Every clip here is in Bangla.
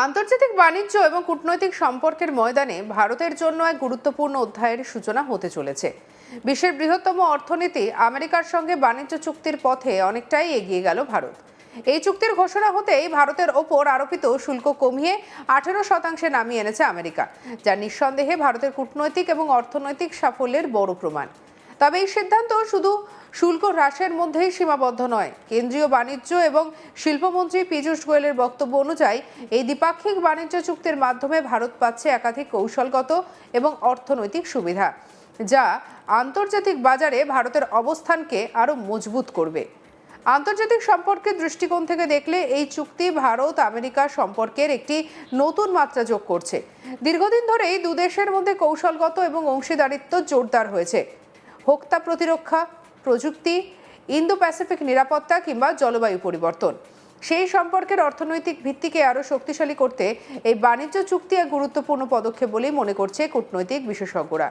আন্তর্জাতিক বাণিজ্য এবং কূটনৈতিক সম্পর্কের ময়দানে ভারতের জন্য এক গুরুত্বপূর্ণ অধ্যায়ের সূচনা হতে চলেছে। বিশ্বের বৃহত্তম অর্থনীতি আমেরিকার সঙ্গে বাণিজ্য চুক্তির পথে অনেকটাই এগিয়ে গেল ভারত। এই চুক্তির ঘোষণা হতেই ভারতের ওপর আরোপিত শুল্ক কমিয়ে 18% নামিয়ে এনেছে আমেরিকা, যা নিঃসন্দেহে ভারতের কূটনৈতিক এবং অর্থনৈতিক সাফল্যের বড় প্রমাণ। তবে এই সিদ্ধান্ত শুধু শুল্ক হ্রাসের মধ্যেই সীমাবদ্ধ নয়। কেন্দ্রীয় বাণিজ্য এবং শিল্পমন্ত্রী পীযূষ গোয়েলের বক্তব্য অনুযায়ী এই দ্বিপাক্ষিক বাণিজ্য চুক্তির মাধ্যমে ভারত পাচ্ছে একাধিক কৌশলগত এবং অর্থনৈতিক সুবিধা, যা আন্তর্জাতিক বাজারে ভারতের অবস্থানকে আরও মজবুত করবে। আন্তর্জাতিক সম্পর্কের দৃষ্টিকোণ থেকে দেখলে এই চুক্তি ভারত আমেরিকা সম্পর্কের একটি নতুন মাত্রা যোগ করছে। দীর্ঘদিন ধরেই দুদেশের মধ্যে কৌশলগত এবং অংশীদারিত্ব জোরদার হয়েছে, হোক তা প্রতিরক্ষা, প্রযুক্তি, ইন্দো প্যাসিফিক নিরাপত্তা কিংবা জলবায়ু পরিবর্তন। সেই সম্পর্কের অর্থনৈতিক ভিত্তিকে আরও শক্তিশালী করতে এই বাণিজ্য চুক্তি এক গুরুত্বপূর্ণ পদক্ষেপ বলেই মনে করছে কূটনৈতিক বিশেষজ্ঞরা।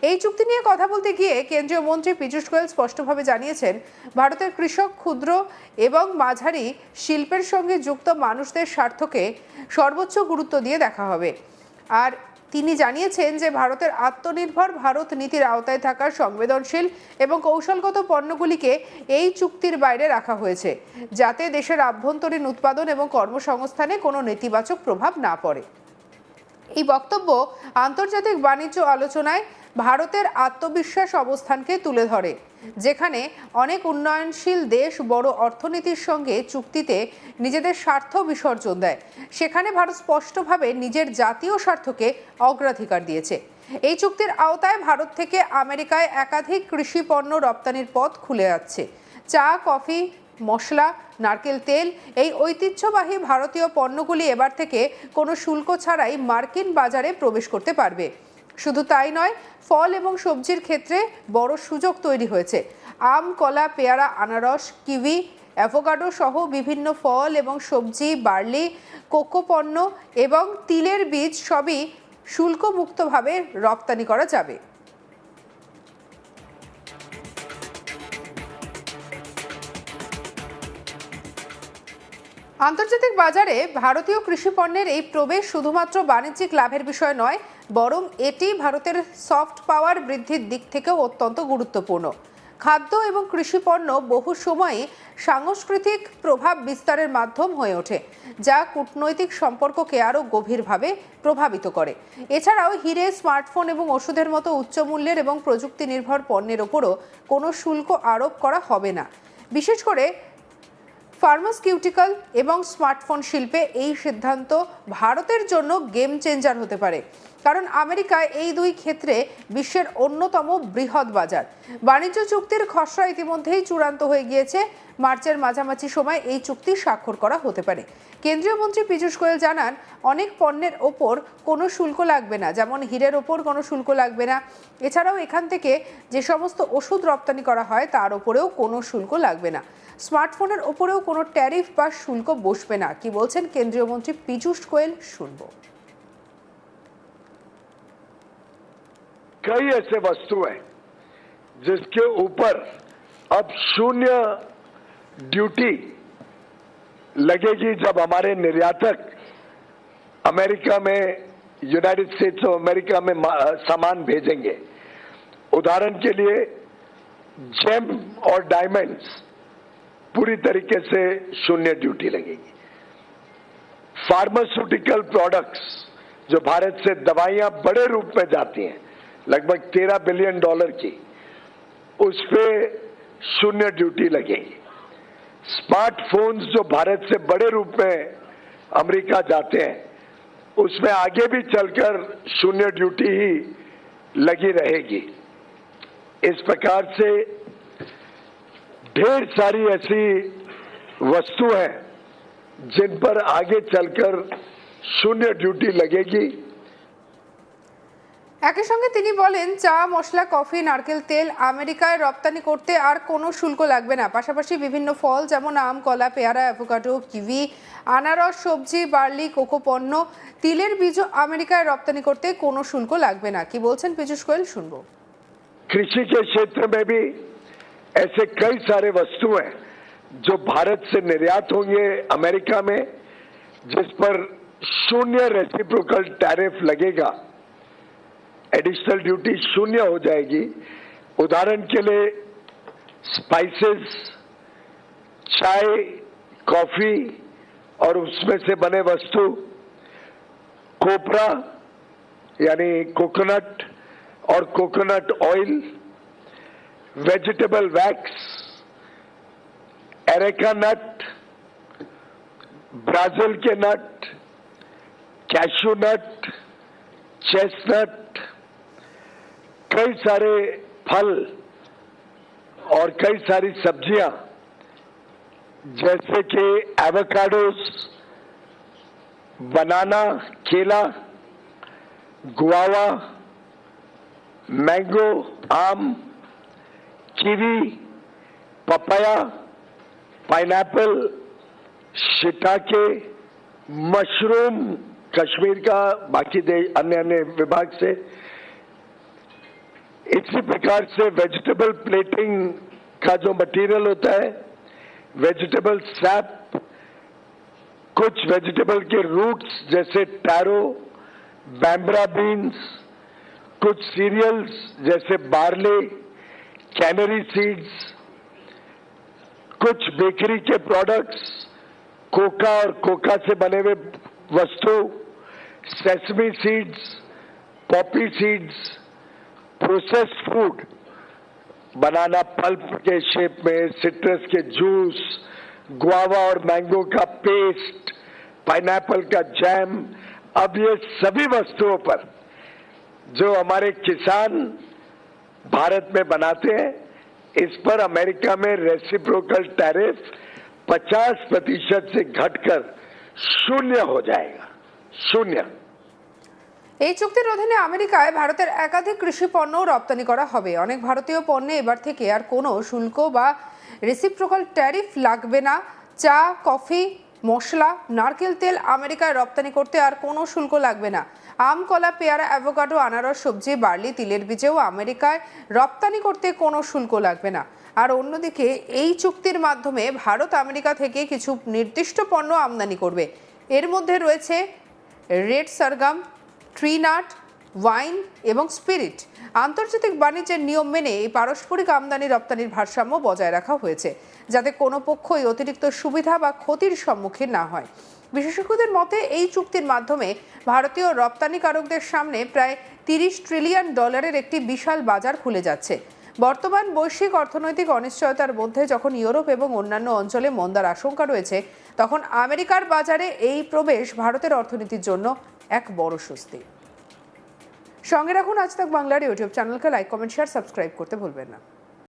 এই চুক্তি নিয়ে কথা বলতে গিয়ে কেন্দ্রীয় মন্ত্রী পীযূষ গোয়েল স্পষ্টভাবে জানিয়েছেন, ভারতের কৃষক, ক্ষুদ্র এবং মাঝারি শিল্পের সঙ্গে যুক্ত মানুষদের স্বার্থকে সর্বোচ্চ গুরুত্ব দিয়ে দেখা হবে। আর তিনি জানিয়েছেন যে ভারতের আত্মনির্ভর ভারত নীতির আওতায় থাকা সংবেদনশীল এবং কৌশলগত পণ্যগুলিকে এই চুক্তির বাইরে রাখা হয়েছে, যাতে দেশের আভ্যন্তরীণ উৎপাদন এবং কর্মসংস্থানে কোনো নেতিবাচক প্রভাব না পড়ে। এই বক্তব্য আন্তর্জাতিক বাণিজ্য আলোচনায় ভারতের আত্মবিশ্বাস অবস্থানকে তুলে ধরে, যেখানে অনেক উন্নয়নশীল দেশ বড় অর্থনীতির সঙ্গে চুক্তিতে নিজেদের স্বার্থ বিসর্জন দেয়। সেখানে ভারত স্পষ্টভাবে নিজের জাতীয় স্বার্থকে অগ্রাধিকার দিয়েছে। এই চুক্তির আওতায় ভারত থেকে আমেরিকায় একাধিক কৃষি পণ্য রপ্তানির পথ খুলে যাচ্ছে। চা, কফি, মশলা, নারকেল তেল, এই ঐতিহ্যবাহী ভারতীয় পণ্যগুলি এবার থেকে কোনো শুল্ক ছাড়াই মার্কিন বাজারে প্রবেশ করতে পারবে। শুধু তাই নয়, ফল এবং সবজির ক্ষেত্রে বড় সুযোগ তৈরি হয়েছে। আম, কলা, পেয়ারা, আনারস, কিউই, অ্যাভোকাডো সহ বিভিন্ন ফল এবং সবজি, বার্লি, কোকো পণ্য এবং তিলের বীজ সবই শুল্কমুক্তভাবে রপ্তানি করা যাবে। আন্তর্জাতিক বাজারে ভারতীয় কৃষি পণ্যের এই প্রবেশ শুধুমাত্র বাণিজ্যিক লাভের বিষয় নয়, বরং এটি ভারতের সফট পাওয়ার বৃদ্ধির দিক থেকেও অত্যন্ত গুরুত্বপূর্ণ। খাদ্য এবং কৃষি পণ্য বহু সময়ই সাংস্কৃতিক প্রভাব বিস্তারের মাধ্যম হয়ে ওঠে, যা কূটনৈতিক সম্পর্ককে আরও গভীরভাবে প্রভাবিত করে। এছাড়াও হিরে, স্মার্টফোন এবং ওষুধের মতো উচ্চমূল্যের এবং প্রযুক্তি নির্ভর পণ্যের ওপরও কোনো শুল্ক আরোপ করা হবে না। বিশেষ করে ফার্মাসিউটিক্যাল এবং স্মার্টফোন শিল্পে এই সিদ্ধান্ত ভারতের জন্য গেম চেঞ্জার হতে পারে, কারণ আমেরিকা এই দুই ক্ষেত্রে বিশ্বের অন্যতম বৃহৎ বাজার। বাণিজ্য চুক্তির খসড়া ইতিমধ্যেই চূড়ান্ত হয়ে গিয়েছে। মার্চের মাঝামাঝি সময় এই চুক্তি স্বাক্ষর করা হতে পারে। কেন্দ্রীয় মন্ত্রী পীযূষ গোয়েল জানান, অনেক পণ্যের ওপর কোনো শুল্ক লাগবে না, যেমন হীরের ওপর কোনো শুল্ক লাগবে না। এছাড়াও এখান থেকে যে সমস্ত ওষুধ রপ্তানি করা হয় তার ওপরেও কোনো শুল্ক লাগবে না। স্মার্টফোনের ওপরেও কোনো ট্যারিফ বা শুল্ক বসবে না। কি বলছেন কেন্দ্রীয় মন্ত্রী পীযূষ গোয়েল, শুনবো। कई ऐसे वस्तु हैं जिसके ऊपर अब शून्य ड्यूटी लगेगी जब हमारे निर्यातक अमेरिका में, यूनाइटेड स्टेट्स ऑफ अमेरिका में सामान भेजेंगे। उदाहरण के लिए जेम और डायमंड्स पूरी तरीके से शून्य ड्यूटी लगेगी। फार्मास्यूटिकल प्रोडक्ट्स, जो भारत से दवाइयां बड़े रूप में जाती हैं, लगभग $13 बिलियन की, उस पे शून्य ड्यूटी लगेगी। स्मार्टफोन्स जो भारत से बड़े रूप में अमेरिका जाते हैं, उसमें आगे भी चलकर शून्य ड्यूटी ही लगी रहेगी। इस प्रकार से ढेर सारी ऐसी वस्तु हैं जिन पर आगे चलकर शून्य ड्यूटी लगेगी। একই সঙ্গে তিনি বলেন, চা, মশলা, কফি, নারকেল তেল আমেরিকায় রপ্তানি করতে আর কোনো শুল্ক লাগবে না। পাশাপাশি বিভিন্ন ফল যেমন আম, কলা, পেয়ারা, অ্যাভোকাডো, কিউই, আনারস, সবজি, বার্লি, কোকো পণ্য, তিলের বীজও আমেরিকায় রপ্তানি করতে কোনো শুল্ক লাগবে না। কি বলছেন পীযূষ গোয়েল, শুনবো। कृषि के क्षेत्र में भी ऐसे कई सारे वस्तु हैं जो भारत से निर्यात होंगे अमेरिका में, जिस पर शून्य रेसिप्रोकल टैरिफ लगेगा, एडिशनल ड्यूटी शून्य हो जाएगी। उदाहरण के लिए स्पाइसेस, चाय, कॉफी और उसमें से बने वस्तु, कोपरा यानी कोकोनट और coconut oil, vegetable wax, areca nut, Brazil के नट, कैशू नट, चेस्टनट, कई सारे फल और कई सारी सब्जियां जैसे कि एवोकाडोस, बनाना, केला, गुआवा, मैंगो, आम, kiwi, papaya, pineapple, shiitake, mushroom Kashmir का, बाकी अन्य विभाग से। इसी प्रकार से वेजिटेबल प्लेटिंग का जो मटेरियल होता है, वेजिटेबल सैप, कुछ वेजिटेबल के रूट्स जैसे टैरो, बैम्ब्रा बीन्स, कुछ सीरियल्स जैसे बार्ले, कैनरी सीड्स, कुछ बेकरी के प्रोडक्ट्स, कोका और कोका से बने हुए वस्तु, sesame seeds, poppy seeds, processed food, banana pulp के शेप में, सिट्रस के जूस, गुआवा और मैंगो का पेस्ट, पाइनएप्पल का जैम। अब ये सभी वस्तुओं पर जो हमारे किसान भारत में बनाते हैं, इस पर अमेरिका में रेसिप्रोकल टैरिफ 50% से घटकर शून्य हो जाएगा। शून्य। এই চুক্তির অধীনে আমেরিকায় ভারতের একাধিক কৃষি পণ্য রপ্তানি করা হবে। অনেক ভারতীয় পণ্যে এবার থেকে আর কোনো শুল্ক বা রেসিপ্রোকাল ট্যারিফ লাগবে না। চা, কফি, মশলা, নারকেল তেল আমেরিকায় রপ্তানি করতে আর কোনো শুল্ক লাগবে না। আম, কলা, পেয়ারা, অ্যাভোকাডো, আনারস, সবজি, বার্লি, তিলের বীজেও আমেরিকায় রপ্তানি করতে কোনো শুল্ক লাগবে না। আর অন্যদিকে এই চুক্তির মাধ্যমে ভারত আমেরিকা থেকে কিছু নির্দিষ্ট পণ্য আমদানি করবে। এর মধ্যে রয়েছে রেড সরগম, ট্রি নাট, ওয়াইন এবং স্পিরিট। আন্তর্জাতিক বাণিজ্যের নিয়ম মেনে এই পারস্পরিক আমদানি রপ্তানির ভারসাম্য বজায় রাখা হয়েছে, যাতে কোনো পক্ষই অতিরিক্ত সুবিধা বা ক্ষতির সম্মুখীন না হয়। বিশেষজ্ঞদের মতে এই চুক্তির মাধ্যমে ভারতীয় রপ্তানিকারকদের সামনে প্রায় $30 ট্রিলিয়ন একটি বিশাল বাজার খুলে যাচ্ছে। বর্তমান বৈশ্বিক অর্থনৈতিক অনিশ্চয়তার মধ্যে যখন ইউরোপ এবং অন্যান্য অঞ্চলে মন্দার আশঙ্কা রয়েছে, তখন আমেরিকার বাজারে এই প্রবেশ ভারতের অর্থনীতির জন্য এক বড় স্বস্তি। সঙ্গে রাখুন আজ তাক বাংলার ইউটিউব চ্যানেলকে লাইক, কমেন্ট, শেয়ার, সাবস্ক্রাইব করতে ভুলবেন না।